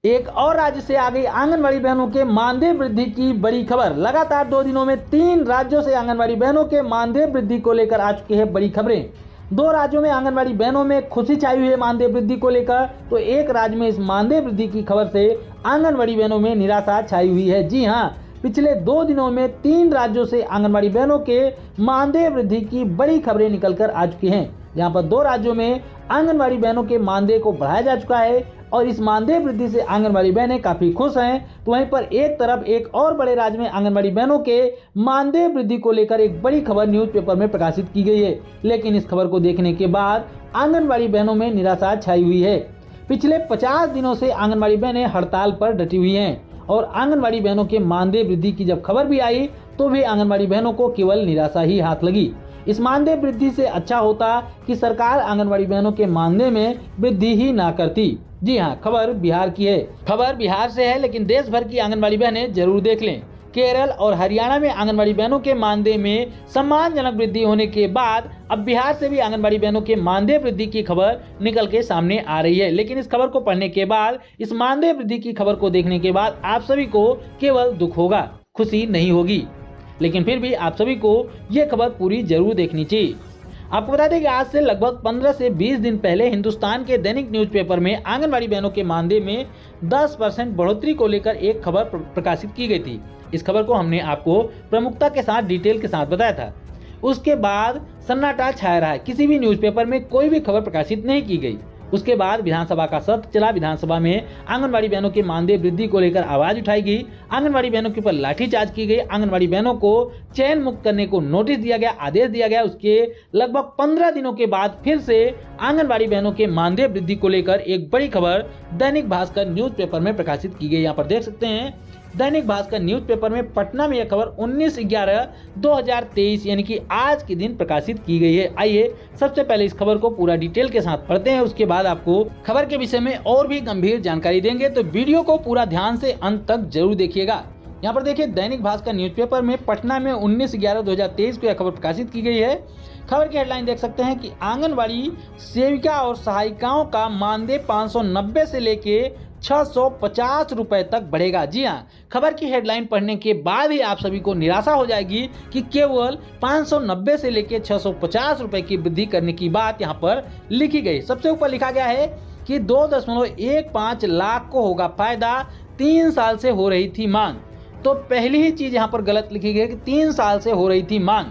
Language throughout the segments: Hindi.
एक और राज्य से आ गई आंगनबाड़ी बहनों के मानदेय वृद्धि की बड़ी खबर। लगातार 2 दिनों में 3 राज्यों से आंगनबाड़ी बहनों के मानदेय वृद्धि को लेकर आ चुकी है बड़ी खबरें। 2 राज्यों में आंगनबाड़ी बहनों में खुशी छाई हुई है मानदेय वृद्धि को लेकर, तो एक राज्य में इस मानदेय वृद्धि की खबर से आंगनबाड़ी बहनों में निराशा छाई हुई है। जी हाँ, पिछले 2 दिनों में 3 राज्यों से आंगनबाड़ी बहनों के मानदेय वृद्धि की बड़ी खबरें निकल कर आ चुकी हैं। यहाँ पर 2 राज्यों में आंगनबाड़ी बहनों के मानदेय को बढ़ाया जा चुका है और इस मानदेय वृद्धि से आंगनबाड़ी बहनें काफी खुश हैं। तो वहीं पर एक तरफ एक और बड़े राज्य में आंगनबाड़ी बहनों के मानदेय वृद्धि को लेकर एक बड़ी खबर न्यूज़पेपर में प्रकाशित की गई है, लेकिन इस खबर को देखने के बाद आंगनबाड़ी बहनों में निराशा छाई हुई है। पिछले 50 दिनों से आंगनबाड़ी बहनें हड़ताल पर डटी हुई हैं और आंगनबाड़ी बहनों के मानदेय वृद्धि की जब खबर भी आई तो भी आंगनबाड़ी बहनों को केवल निराशा ही हाथ लगी। इस मानदेय वृद्धि से अच्छा होता कि सरकार आंगनबाड़ी बहनों के मानदेय में वृद्धि ही ना करती। जी हाँ, खबर बिहार की है। खबर बिहार से है, लेकिन देश भर की आंगनबाड़ी बहनें जरूर देख लें। केरल और हरियाणा में आंगनबाड़ी बहनों के मानदेय में सम्मानजनक वृद्धि होने के बाद अब बिहार से भी आंगनबाड़ी बहनों के मानदेय वृद्धि की खबर निकल के सामने आ रही है। लेकिन इस खबर को पढ़ने के बाद, इस मानदेय वृद्धि की खबर को देखने के बाद आप सभी को केवल दुख होगा, खुशी नहीं होगी। लेकिन फिर भी आप सभी को ये खबर पूरी जरूर देखनी चाहिए। आपको बता दें कि आज से लगभग 15 से 20 दिन पहले हिंदुस्तान के दैनिक न्यूज़पेपर में आंगनबाड़ी बहनों के मानदेय में 10% बढ़ोतरी को लेकर एक खबर प्रकाशित की गई थी। इस खबर को हमने आपको प्रमुखता के साथ, डिटेल के साथ बताया था। उसके बाद सन्नाटा छाया रहा, किसी भी न्यूज़पेपर में कोई भी खबर प्रकाशित नहीं की गई। उसके बाद विधानसभा का सत्र चला। विधानसभा में आंगनबाड़ी बहनों के मानदेय वृद्धि को लेकर आवाज उठाई गई, आंगनबाड़ी बहनों के ऊपर लाठीचार्ज की गई, आंगनबाड़ी बहनों को चयन मुक्त करने को नोटिस दिया गया, आदेश दिया गया। उसके लगभग 15 दिनों के बाद फिर से आंगनबाड़ी बहनों के मानदेय वृद्धि को लेकर एक बड़ी खबर दैनिक भास्कर न्यूज़पेपर में प्रकाशित की गई। यहाँ पर देख सकते हैं, दैनिक भास्कर न्यूज़पेपर में पटना में यह खबर 19/11/2023 यानी कि आज के दिन प्रकाशित की गई है। आइए सबसे पहले इस खबर को पूरा डिटेल के साथ पढ़ते हैं, उसके बाद आपको खबर के विषय में और भी गंभीर जानकारी देंगे, तो वीडियो को पूरा ध्यान से अंत तक जरूर देखिएगा। यहाँ पर देखिए, दैनिक भास्कर न्यूज़पेपर में पटना में 19/11/2023 को यह खबर प्रकाशित की गई है। खबर की हेडलाइन देख सकते हैं कि आंगनबाड़ी सेविका और सहायिकाओं का मानदेय 590 से लेके 650 रुपए तक बढ़ेगा। जी हाँ, खबर की हेडलाइन पढ़ने के बाद ही आप सभी को निराशा हो जाएगी कि केवल 590 से लेकर 650 रुपए की वृद्धि करने की बात यहाँ पर लिखी गई। सबसे ऊपर लिखा गया है कि 2.15 लाख को होगा फायदा, 3 साल से हो रही थी मांग। तो पहली ही चीज यहाँ पर गलत लिखी गई कि 3 साल से हो रही थी मांग।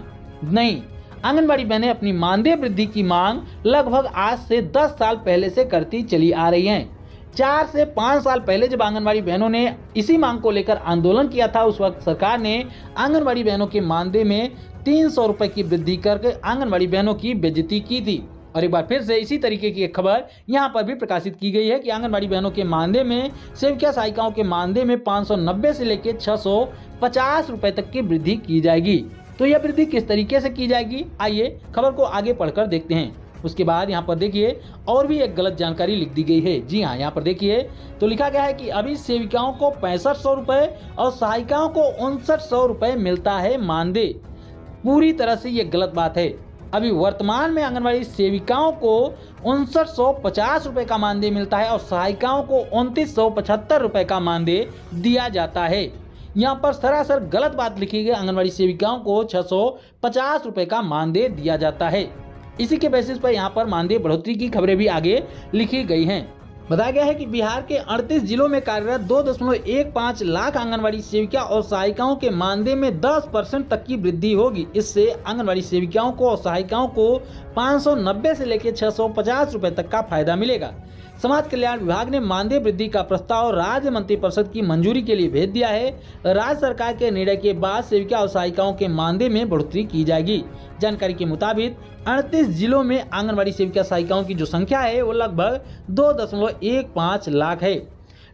नहीं, आंगनबाड़ी बहनें अपनी मानदेय वृद्धि की मांग लगभग आज से 10 साल पहले से करती चली आ रही हैं। 4 से 5 साल पहले जब आंगनबाड़ी बहनों ने इसी मांग को लेकर आंदोलन किया था, उस वक्त सरकार ने आंगनबाड़ी बहनों के मानदेय में 300 रुपए की वृद्धि करके आंगनबाड़ी बहनों की बेइज्जती की थी। और एक बार फिर से इसी तरीके की एक खबर यहाँ पर भी प्रकाशित की गई है कि आंगनबाड़ी बहनों के मानदेय में, सेविका सहायिकाओं के मानदेय में 590 से लेकर 650 रुपए तक की वृद्धि की जाएगी। तो यह वृद्धि किस तरीके से की जाएगी, आइए खबर को आगे पढ़कर देखते हैं। उसके बाद यहाँ पर देखिए, और भी एक गलत जानकारी लिख दी गई है। जी हाँ, यहाँ पर देखिए तो लिखा गया है कि अभी सेविकाओं को 6500 रुपए और सहायिकाओं को 5900 रुपए मिलता है मानदेय। पूरी तरह से ये गलत बात है। अभी वर्तमान में आंगनबाड़ी सेविकाओं को 5950 रुपए का मानदेय मिलता है और सहायिकाओं को 2975 रुपए का मानदेय दिया जाता है। यहाँ पर सरासर गलत बात लिखी गई। आंगनबाड़ी सेविकाओं को 650 रुपए का मानदेय दिया जाता है। इसी के बेसिस पर यहाँ पर मानदेय बढ़ोतरी की खबरें भी आगे लिखी गई हैं। बताया गया है कि बिहार के 38 जिलों में कार्यरत 2.15 लाख आंगनबाड़ी सेविका और सहायिकाओं के मानदेय में 10% तक की वृद्धि होगी। इससे आंगनबाड़ी सेविकाओं को और सहायिकाओं को 590 से लेकर 650 रुपए तक का फायदा मिलेगा। समाज कल्याण विभाग ने मानदेय वृद्धि का प्रस्ताव राज्य मंत्रिपरिषद की मंजूरी के लिए भेज दिया है। राज्य सरकार के निर्णय के बाद सेविका और सहायिकाओं के मानदेय में बढ़ोतरी की जाएगी। जानकारी के मुताबिक 38 जिलों में आंगनबाड़ी सेविका सहायिकाओं की जो संख्या है वो लगभग 2.15 लाख है।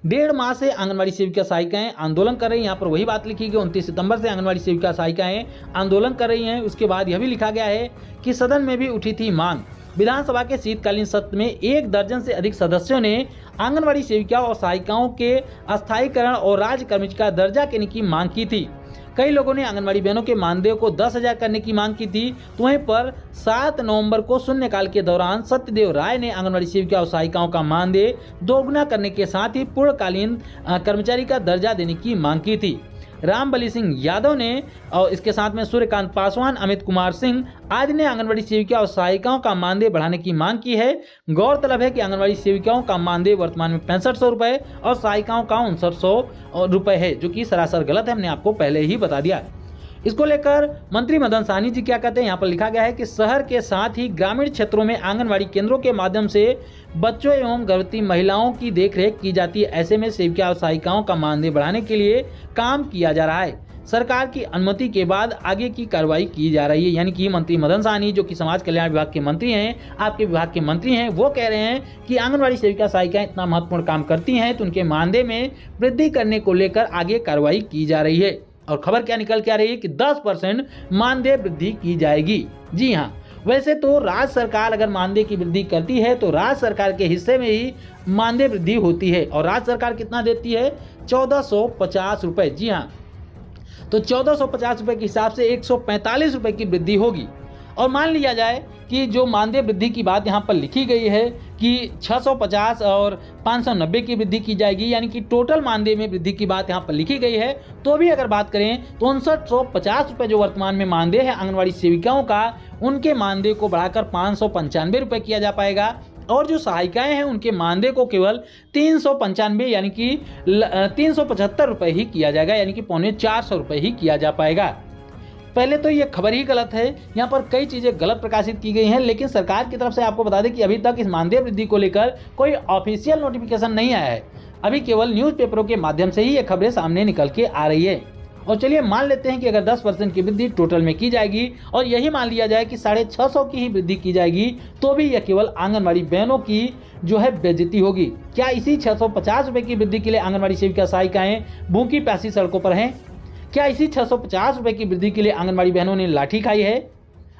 1.5 माह से आंगनबाड़ी सेविका सहायिकाएं आंदोलन कर रही हैं। यहाँ पर वही बात लिखी गई, 29 सितंबर से आंगनबाड़ी सेविका सहायिकाएं आंदोलन कर रही हैं। उसके बाद यह भी लिखा गया है कि सदन में भी उठी थी मांग। विधानसभा के शीतकालीन सत्र में 1 दर्जन से अधिक सदस्यों ने आंगनबाड़ी सेविका और सहायिकाओं के अस्थायीकरण और राज्य कर्मचारी का दर्जा देने की मांग की थी। कई लोगों ने आंगनबाड़ी बहनों के मानदेय को 10,000 करने की मांग की थी। तो वहीं पर 7 नवंबर को शून्यकाल के दौरान सत्यदेव राय ने आंगनबाड़ी सेविका और सहायिकाओं का मानदेय दोगुना करने के साथ ही पूर्णकालीन कर्मचारी का दर्जा देने की मांग की थी। रामबली सिंह यादव ने और इसके साथ में सूर्यकांत पासवान, अमित कुमार सिंह आदि ने आंगनबाड़ी सेविका और सहायिकाओं का मानदेय बढ़ाने की मांग की है। गौरतलब है कि आंगनबाड़ी सेविकाओं का मानदेय वर्तमान में 6500 रुपए और सहायिकाओं का 5900 रुपए है, जो कि सरासर गलत है, हमने आपको पहले ही बता दिया। इसको लेकर मंत्री मदन सहनी जी क्या कहते हैं, यहाँ पर लिखा गया है कि शहर के साथ ही ग्रामीण क्षेत्रों में आंगनबाड़ी केंद्रों के माध्यम से बच्चों एवं गर्भवती महिलाओं की देखरेख की जाती है। ऐसे में सेविका और सहायिकाओं का मानदेय बढ़ाने के लिए काम किया जा रहा है। सरकार की अनुमति के बाद आगे की कार्रवाई की जा रही है। यानी कि मंत्री मदन सहनी, जो कि समाज कल्याण विभाग के मंत्री हैं, आपके विभाग के मंत्री हैं, वो कह रहे हैं कि आंगनबाड़ी सेविका सहायिकाएं इतना महत्वपूर्ण काम करती हैं तो उनके मानदेय में वृद्धि करने को लेकर आगे कार्रवाई की जा रही है। और खबर क्या निकल के आ रही है कि 10% मानदेय वृद्धि की जाएगी। जी हाँ, वैसे तो राज्य सरकार अगर मानदेय की वृद्धि करती है तो राज्य सरकार के हिस्से में ही मानदेय वृद्धि होती है। और राज्य सरकार कितना देती है? 1450 रुपए। जी हाँ, तो 1450 रुपए के हिसाब से 145 रुपए की वृद्धि होगी। और मान लिया जाए कि जो मानदेय वृद्धि की बात यहाँ पर लिखी गई है कि 650 और 590 की वृद्धि की जाएगी, यानी कि टोटल मानदेय में वृद्धि की बात यहाँ पर लिखी गई है, तो भी अगर बात करें तो 5950 रुपये जो वर्तमान में मानदेय है आंगनबाड़ी सेविकाओं का, उनके मानदेय को बढ़ाकर 595 रुपये किया जा पाएगा। और जो सहायिकाएं हैं उनके मानदेय को केवल 395 यानी कि 375 रुपये ही किया जाएगा, यानी कि 450 रुपये ही किया जा पाएगा। पहले तो ये खबर ही गलत है, यहाँ पर कई चीज़ें गलत प्रकाशित की गई हैं, लेकिन सरकार की तरफ से आपको बता दें कि अभी तक इस मानदेय वृद्धि को लेकर कोई ऑफिशियल नोटिफिकेशन नहीं आया है। अभी केवल न्यूज़पेपरों के माध्यम से ही ये खबरें सामने निकल के आ रही है। और चलिए मान लेते हैं कि अगर 10% की वृद्धि टोटल में की जाएगी और यही मान लिया जाए कि 650 की ही वृद्धि की जाएगी, तो भी यह केवल आंगनबाड़ी बहनों की जो है बेइज्जती होगी। क्या इसी 650 रुपये की वृद्धि के लिए आंगनबाड़ी सेविका सहायिकाएं भूखी प्यासी सड़कों पर हैं? क्या इसी 650 रुपये की वृद्धि के लिए आंगनबाड़ी बहनों ने लाठी खाई है?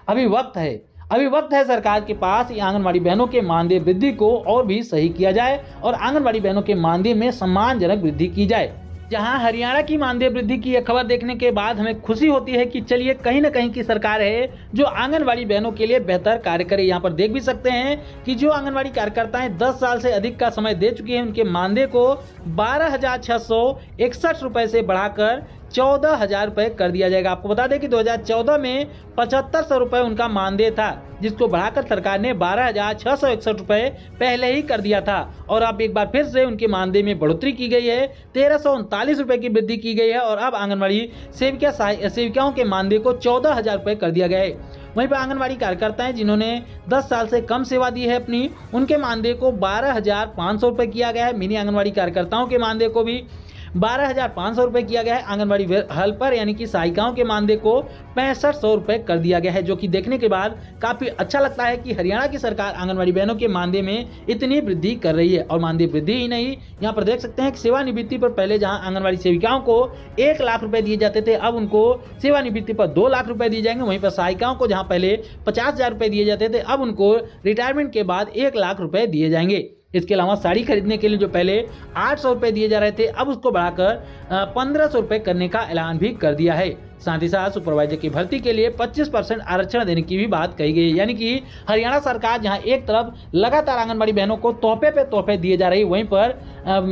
अभी वक्त है सरकार के पास आंगनबाड़ी बहनों के मानदेय वृद्धि को और भी सही किया जाए और आंगनबाड़ी बहनों के मानदेय में सम्मानजनक वृद्धि की जाए। जहां हरियाणा की मानदेय वृद्धि की यह खबर देखने के बाद हमें खुशी होती है कि चलिए कहीं ना कहीं की सरकार है जो आंगनबाड़ी बहनों के लिए बेहतर कार्य करे। यहाँ पर देख भी सकते हैं कि जो आंगनबाड़ी कार्यकर्ताएं 10 साल से अधिक का समय दे चुकी हैं, उनके मानदेय को 12,661 रुपए से बढ़ाकर 14,000 रुपये कर दिया जाएगा। आपको बता दें कि 2014 में 7500 रुपये उनका मानदेय था, जिसको बढ़ाकर सरकार ने 12,661 रुपये पहले ही कर दिया था। और अब एक बार फिर से उनके मानदेय में बढ़ोतरी की गई है, 1339 रुपये की वृद्धि की गई है और अब आंगनबाड़ी सेविकाओं के मानदेय को 14,000 रुपये कर दिया गया है। वहीं पर आंगनबाड़ी कार्यकर्ताएं जिन्होंने 10 साल से कम सेवा दी है अपनी, उनके मानदेय को 12,500 रुपये किया गया है। मिनी आंगनबाड़ी कार्यकर्ताओं के मानदेय को भी 12,500 रुपये किया गया है। आंगनबाड़ी हेल्पर यानी कि सहायिकाओं के मानदेय को 6500 रुपये कर दिया गया है, जो कि देखने के बाद काफ़ी अच्छा लगता है कि हरियाणा की सरकार आंगनबाड़ी बहनों के मानदेय में इतनी वृद्धि कर रही है। और मानदेय वृद्धि ही नहीं, यहाँ पर देख सकते हैं कि सेवानिवृत्ति पर पहले जहाँ आंगनबाड़ी सेविकाओं को 1 लाख रुपये दिए जाते थे, अब उनको सेवानिवृत्ति पर 2 लाख रुपये दिए जाएंगे। वहीं पर सहायिकाओं को जहाँ पहले 50,000 रुपये दिए जाते थे, अब उनको रिटायरमेंट के बाद 1 लाख रुपये दिए जाएंगे। इसके अलावा साड़ी खरीदने के लिए जो पहले 800 रुपये दिए जा रहे थे, अब उसको बढ़ाकर 1500 रुपये करने का ऐलान भी कर दिया है। साथ ही साथ सुपरवाइजर की भर्ती के लिए 25% आरक्षण देने की भी बात कही गई है। यानी कि हरियाणा सरकार जहां एक तरफ लगातार आंगनबाड़ी बहनों को तोहफे पे तोहफे दिए जा रही है, वहीं पर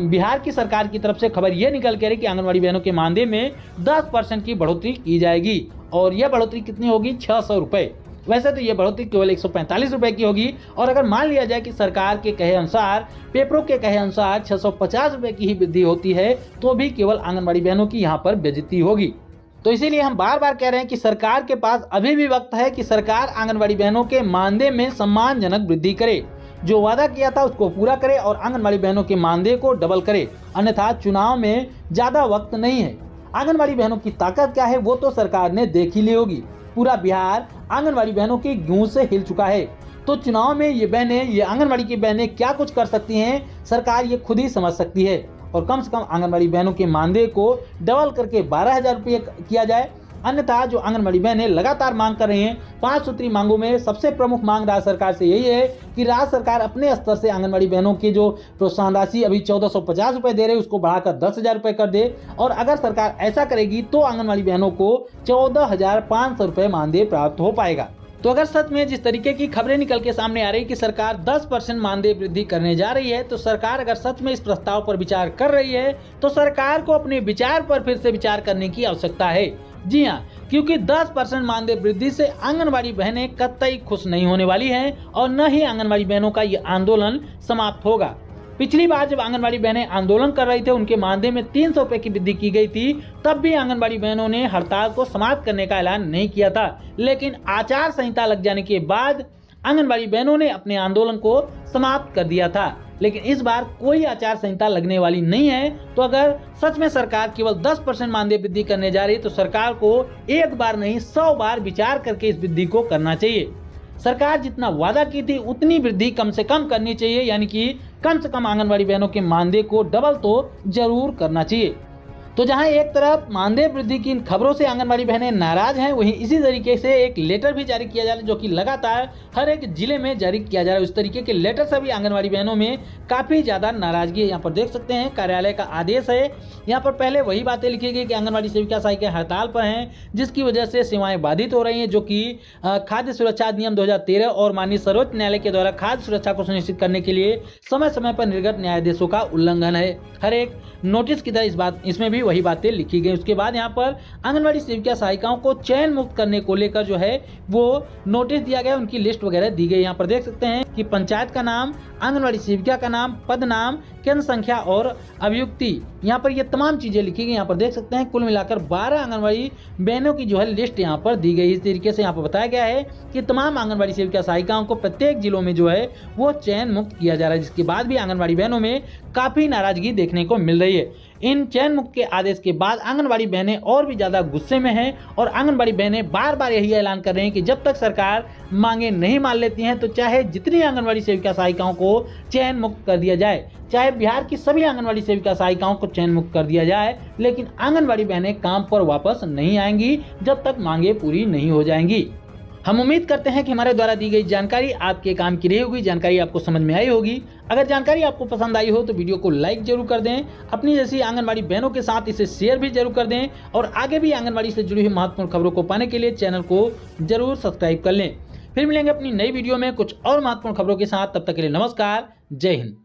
बिहार की सरकार की तरफ से खबर ये निकल के रही कि आंगनबाड़ी बहनों के मानदेय में 10% की बढ़ोतरी की जाएगी। और यह बढ़ोतरी कितनी होगी? 600 रुपये। वैसे तो ये बढ़ोतरी केवल 145 रुपये की होगी। और अगर मान लिया जाए कि सरकार के कहे अनुसार, पेपरों के कहे अनुसार 650 रुपये की ही वृद्धि होती है, तो भी केवल आंगनबाड़ी बहनों की यहाँ पर बेइज्जती होगी। तो इसीलिए हम बार बार कह रहे हैं कि सरकार के पास अभी भी वक्त है कि सरकार आंगनबाड़ी बहनों के मानदेय में सम्मानजनक वृद्धि करे, जो वादा किया था उसको पूरा करे और आंगनबाड़ी बहनों के मानदेय को डबल करे। अन्यथा चुनाव में ज़्यादा वक्त नहीं है। आंगनबाड़ी बहनों की ताकत क्या है वो तो सरकार ने देख ही ली होगी। पूरा बिहार आंगनबाड़ी बहनों की गूंज से हिल चुका है। तो चुनाव में ये आंगनबाड़ी की बहनें क्या कुछ कर सकती हैं, सरकार ये खुद ही समझ सकती है। और कम से कम आंगनबाड़ी बहनों के मानदेय को डबल करके 12,000 रुपये किया जाए अन्यथा जो आंगनबाड़ी बहनें लगातार मांग कर रही हैं, 5 सूत्री मांगों में सबसे प्रमुख मांग राज्य सरकार से यही है कि राज्य सरकार अपने स्तर से आंगनबाड़ी बहनों की जो प्रोत्साहन राशि अभी 1450 रुपए दे रहे हैं उसको बढ़ाकर 10,000 रुपए कर दे, और अगर सरकार ऐसा करेगी तो आंगनबाड़ी बहनों को 14,500 रुपए मानदेय प्राप्त हो पाएगा। तो अगर सच में जिस तरीके की खबरें निकल के सामने आ रही कि सरकार 10% मानदेय वृद्धि करने जा रही है, तो सरकार अगर सच में इस प्रस्ताव पर विचार कर रही है तो सरकार को अपने विचार पर फिर से विचार करने की आवश्यकता है। जी हाँ, क्योंकि 10% मानदेय वृद्धि से आंगनबाड़ी बहनें कतई खुश नहीं होने वाली हैं और न ही आंगनबाड़ी बहनों का ये आंदोलन समाप्त होगा। पिछली बार जब आंगनबाड़ी बहनें आंदोलन कर रही थे, उनके मानदेय में 300 रुपए की वृद्धि की गई थी, तब भी आंगनबाड़ी बहनों ने हड़ताल को समाप्त करने का ऐलान नहीं किया था। लेकिन आचार संहिता लग जाने के बाद आंगनबाड़ी बहनों ने अपने आंदोलन को समाप्त कर दिया था। लेकिन इस बार कोई आचार संहिता लगने वाली नहीं है, तो अगर सच में सरकार केवल 10% मानदेय वृद्धि करने जा रही है तो सरकार को एक बार नहीं 100 बार विचार करके इस वृद्धि को करना चाहिए। सरकार जितना वादा की थी उतनी वृद्धि कम से कम करनी चाहिए, यानी कि कम से कम आंगनबाड़ी बहनों के मानदेय को डबल तो जरूर करना चाहिए। तो जहां एक तरफ मानदेय वृद्धि की इन खबरों से आंगनबाड़ी बहनें नाराज हैं, वहीं इसी तरीके से एक लेटर भी जारी किया जा रहा है जो कि लगातार हर एक जिले में जारी किया जा रहा है। उस तरीके के लेटर से भी आंगनबाड़ी बहनों में काफी ज्यादा नाराजगी है। यहाँ पर देख सकते हैं कार्यालय का आदेश है। यहाँ पर पहले वही बातें लिखी गई कि आंगनबाड़ी सेविका सहायिका हड़ताल पर हैं, जिसकी वजह से सेवाएं बाधित हो रही हैं, जो कि खाद्य सुरक्षा अधिनियम 2013 और माननीय सर्वोच्च न्यायालय के द्वारा खाद्य सुरक्षा को सुनिश्चित करने के लिए समय समय पर निर्गत न्यायादेशों का उल्लंघन है। हर एक नोटिस की तरह इसमें भी वही बातें लिखी गई। उसके बाद यहाँ पर आंगनबाड़ी सेविका सहायिकाओं को चयन मुक्त करने को लेकर जो है वो नोटिस दिया गया, उनकी लिस्ट वगैरह दी गई। यहाँ पर देख सकते हैं कि पंचायत का नाम, आंगनबाड़ी सेविका का नाम, पद नाम, केंद्र संख्या और अभियुक्ति, यहाँ पर ये तमाम चीजें लिखी गई। यहाँ पर देख सकते हैं कुल मिलाकर 12 आंगनबाड़ी बहनों की जो है लिस्ट यहाँ पर दी गई। इस तरीके से यहाँ पर बताया गया है कि तमाम आंगनबाड़ी सेविका सहायिकाओं को प्रत्येक जिलों में जो है वो चयन मुक्त किया जा रहा है, जिसके बाद भी आंगनबाड़ी बहनों में काफी नाराजगी देखने को मिल रही है। इन चयन मुक्त के आदेश के बाद आंगनबाड़ी बहनें और भी ज्यादा गुस्से में हैं और आंगनबाड़ी बहनें बार बार यही ऐलान कर रहे हैं कि जब तक सरकार मांगे नहीं मान लेती हैं तो चाहे जितनी आंगनबाड़ी सेविका सहायिकाओं को चयन मुक्त कर दिया जाए, चाहे बिहार की सभी आंगनबाड़ी सेविका सहायिकाओं को चयन मुक्त कर दिया जाए, लेकिन आंगनबाड़ी बहनें काम पर वापस नहीं आएंगी जब तक मांगे पूरी नहीं हो जाएंगी। हम उम्मीद करते हैं कि हमारे द्वारा दी गई जानकारी आपके काम की रही होगी, जानकारी आपको समझ में आई होगी। अगर जानकारी आपको पसंद आई हो तो वीडियो को लाइक जरूर कर दें, अपनी जैसी आंगनबाड़ी बहनों के साथ इसे शेयर भी जरूर कर दें और आगे भी आंगनबाड़ी से जुड़ी हुई महत्वपूर्ण खबरों को पाने के लिए चैनल को जरूर सब्सक्राइब कर लें। फिर मिलेंगे अपनी नई वीडियो में कुछ और महत्वपूर्ण खबरों के साथ, तब तक के लिए नमस्कार, जय हिंद।